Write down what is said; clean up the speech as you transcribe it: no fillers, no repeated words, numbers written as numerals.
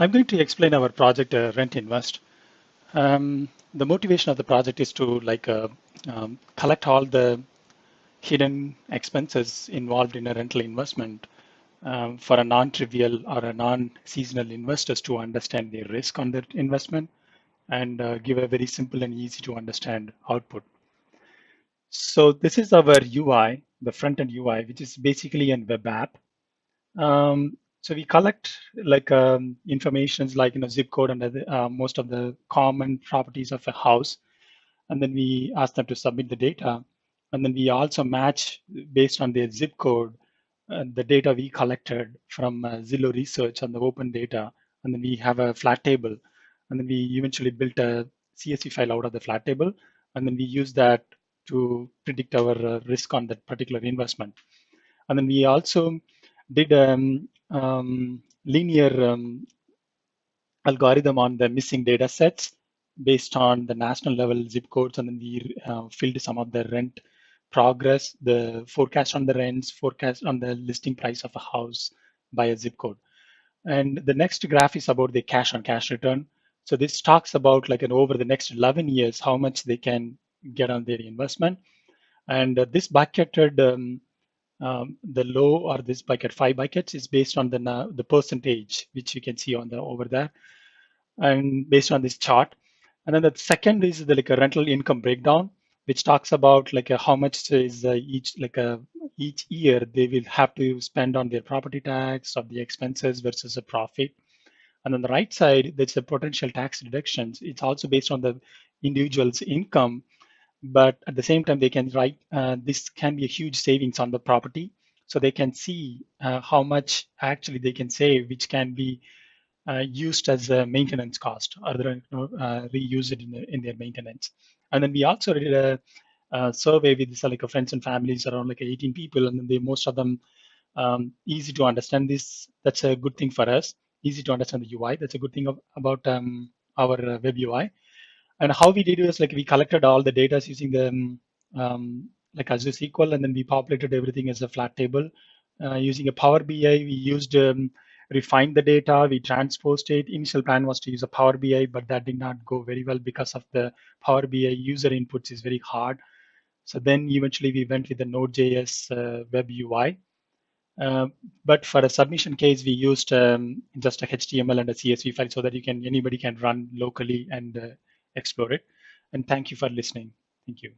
I'm going to explain our project Rent Invest. The motivation of the project is to collect all the hidden expenses involved in a rental investment for a non-trivial or a non-seasonal investors to understand the risk on their investment and give a very simple and easy to understand output. So this is our UI, the front-end UI, which is basically a web app. So we collect informations like zip code and most of the common properties of a house, and then we ask them to submit the data, and then we also match based on their zip code the data we collected from Zillow research on the open data, and then we have a flat table, and then we eventually built a CSV file out of the flat table, and then we use that to predict our risk on that particular investment. And then we also did linear algorithm on the missing data sets based on the national level zip codes, and then we filled some of the rent progress, the forecast on the rents, forecast on the listing price of a house by a zip code. And the next graph is about the cash on cash return. So this talks about like over the next 11 years, how much they can get on their investment. And this bucketed the low or this bucket 5 buckets is based on the percentage which you can see on the over there and based on this chart. And then the second is like a rental income breakdown, which talks about how much is each year they will have to spend on their property tax or the expenses versus a profit. And on the right side, there's the potential tax deductions. It's also based on the individual's income, but at the same time, they can write this can be a huge savings on the property. So they can see how much actually they can save, which can be used as a maintenance cost or reuse it in their maintenance. And then we also did a survey with like friends and families around like 18 people, and then most of them easy to understand this. That's a good thing for us. Easy to understand the UI. That's a good thing about our web UI. And how we did it was like we collected all the data using the like Azure SQL, and then we populated everything as a flat table. Using a Power BI, we used refined the data, we transposed it. Initial plan was to use a Power BI, but that did not go very well because of the Power BI user inputs is very hard. So then eventually we went with the Node.js web UI. Uh, but for a submission case, we used just a HTML and a CSV file so that anybody can run locally and explore it. And thank you for listening. Thank you.